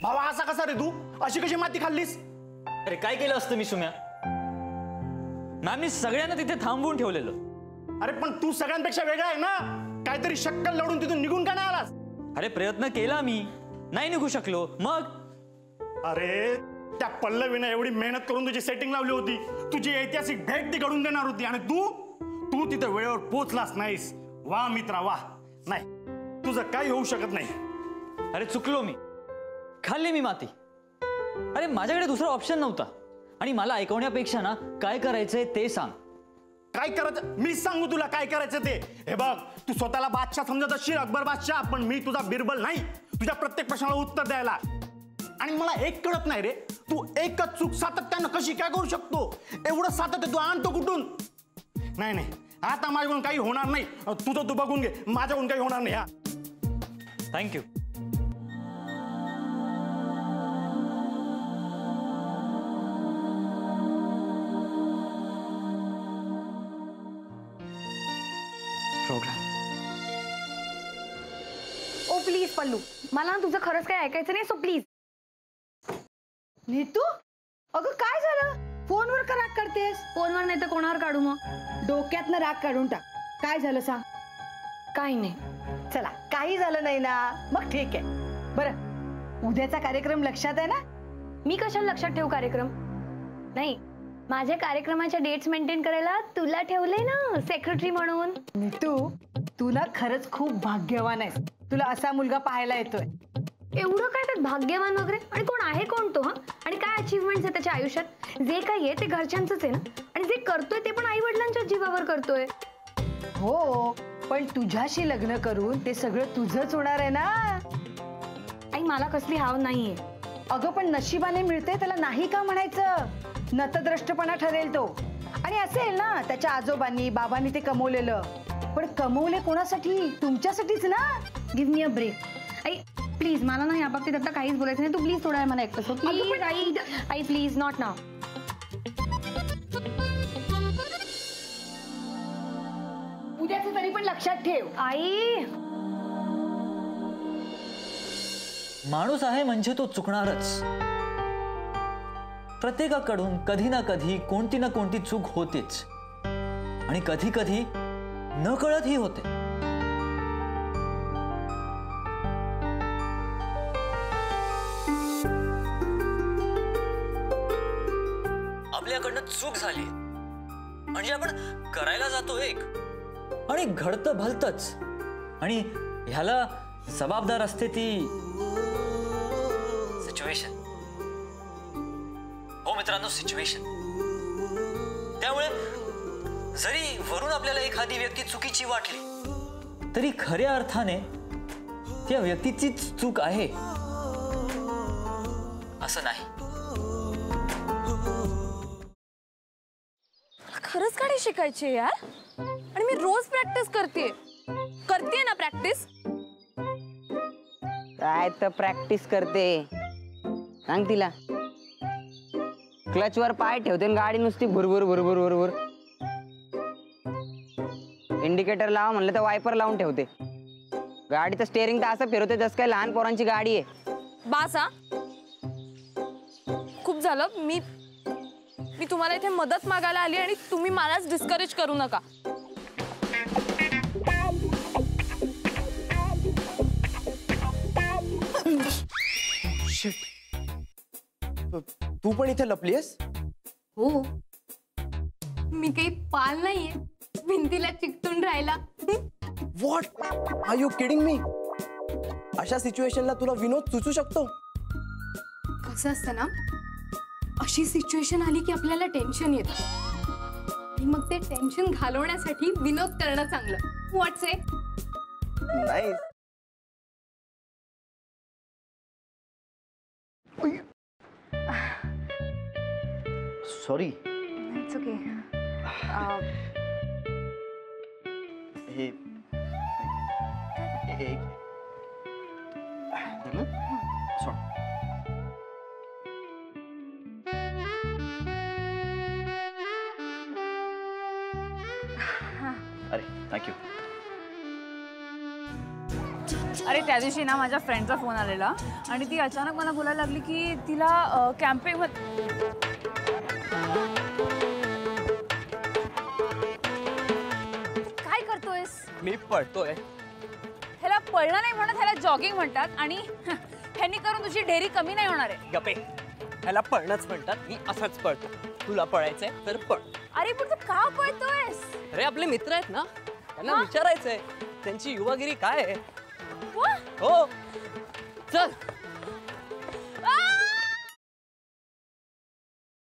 भावा असा कसा रे तू? अशी कशी माती खाल्लीस? अरे काय केलं असतं मी सुम्या? मॅमनी सगळ्यांना तिथे थांबवून ठेवलेलं. अरे पण तू सगळ्यांपेक्षा वेगळा आहे ना. काहीतरी शक्कल लढून तिथून निघून का नाही आलास? अरे प्रयत्न केला मी, नाही निघू शकलो. मग अरे त्या पल्लवीने एवढी मेहनत करून तुझी सेटिंग लावली होती. तुझी ऐतिहासिक भेट ती घडून देणार होती आणि तू तिथे वेळेवर पोहोचलास नाहीस. वा मित्रा वा. नाही, तुझं काही होऊ शकत नाही. अरे चुकलो मी, खाल्ली मी माती. अरे माझ्याकडे दुसरा ऑप्शन नव्हता. आणि मला ऐकवण्यापेक्षा ना काय करायचंय ते सांग. काय करायचं? मीच सांगू तुला काय करायचं ते. हे बघ, तू स्वतःला बादशाह समजत असशील, अकबर बादशाह, पण मी तुझा बिरबल नाही तुझ्या प्रत्येक प्रश्नाला उत्तर द्यायला. आणि मला एक कळत नाही रे, तू एकच चूक सातत्यानं कशी काय करू शकतो? एवढं सातत्य तू आणतो कुठून? नाही नाही, आता माझ्याकडून काही होणार नाही. तुझं तू बघून घे, माझ्याकडून काही होणार नाही. हा थँक्यू. प्रोग्राम. ओ प्लीज पल्लू, मला ना तुझं खरंच काय ऐकायचं नाही, सो प्लीज. नीतू, अगं काय झालं? फोनवर का राग करतेस? फोनवर नाही तर कोणावर काढू मग? डोक्यातनं राग काढून टाक. काय झालं सांग. काही नाही. चला, काही झालं नाही ना, मग ठीक आहे. बरं, उद्याचा कार्यक्रम लक्षात आहे ना? मी कशाला लक्षात ठेवू कार्यक्रम? नाही, माझ्या कार्यक्रमाच्या डेट्स मेंटेन करायला तुला ठेवले ना सेक्रेटरी म्हणून. नीतू, तू ना खरंच खूप भाग्यवान आहेस. तुला असा मुलगा पाहायला येतोय. एवढं काय त्यात भाग्यवान वगैरे? आणि कोण आहे कोण तो? हा, आणि काय अचीवमेंट्स आहे त्याच्या आयुष्यात? जे काही आहे ते घरच्यांचंच आहे ना. आणि जे करतोय ते पण आई वडिलांच्या जीवावर करतोय. हो, पण तुझ्याशी लग्न करून ते सगळं तुझंच होणार आहे ना. आई मला कसली हाव नाहीये. अगं पण नशिबाने मिळते त्याला नाही का म्हणायचं? नतद्रष्टपणा ठरेल तो. आणि असेल ना त्याच्या आजोबांनी बाबांनी ते कमवलेलं, पण कमवले कोणासाठी? तुमच्यासाठीच ना. Give me a break. आई प्लीज, मला ना या बाबतीत आता काहीच बोलायचं नाही. तू प्लीज थोडा वेळ मला एकटं सोड. प्लीज आई, आई प्लीज, नॉट नाव. उद्याचं तरी पण लक्षात ठेव. आई माणूस आहे म्हणजे तो चुकणारच. प्रत्येकाकडून कधी ना कधी कोणती ना कोणती चूक होतेच. आणि कधी कधी न कळतही होते. आपल्याकडनं चूक झाली म्हणजे आपण करायला जातो एक आणि घडतं भलतच. आणि ह्याला जबाबदार असते ती सिच्युएशन. हो मित्रांनो, सिच्युएशन. त्यामुळे जरी वरून आपल्याला एखादी व्यक्ती चुकीची वाटली तरी खऱ्या अर्थाने त्या व्यक्तीचीच चूक आहे असं नाही. खरंच गाडी शिकायची यार. आणि मी रोज प्रॅक्टिस करते ना प्रॅक्टिस. काय तर प्रॅक्टिस करते सांग तिला. क्लचवर पाय ठेवते आणि गाडी नुसती भुरभुर भुरभुर भुरभुर. इंडिकेटर लावा म्हणलं तर वायपर लावून ठेवते. गाडीचं स्टेअरिंग तर असं फिरवते जसं काय लहान पोरांची गाडी आहे. बास हा, खूप झालं. मी तुम्हाला इथे मदत मागायला आली आणि तुम्ही मलाच डिस्करेज करू नका. तू पण इथे लपलीयस? हो, मी काही पाल नाहीये भिंतीला चिकटून राहिला. What are you kidding me? अशा सिच्युएशनला तुला विनोद सुचू शकतो? कसं असतं ना, अशी सिच्युएशन आली की आपल्याला टेन्शन येतं आणि मग ते टेन्शन घालवण्यासाठी विनोद करणं चांगलं. व्हॉट्स इट? नाही. सॉरी. It's okay. हे अरे थँक्यू. अरे त्या दिवशी ना माझ्या फ्रेंडचा फोन आलेला आणि ती अचानक मला बोलायला लागली की तिला कॅम्पिंग काय करतोयस? मी पळतोय. ह्याला पळणं नाही म्हणत, ह्याला जॉगिंग म्हणतात आणि ह्यांनी करून तुझी ढेरी कमी नाही होणार आहे. गपे, ह्याला पळणंच म्हणतात. मी असंच पळतो. तुला पळायचंय तर पळ. अरे पण तू का पळतोयस? अरे आपले मित्र आहेत ना, त्यांना विचारायचंय त्यांची युवागिरी काय आहे. वा! हो चल. आ!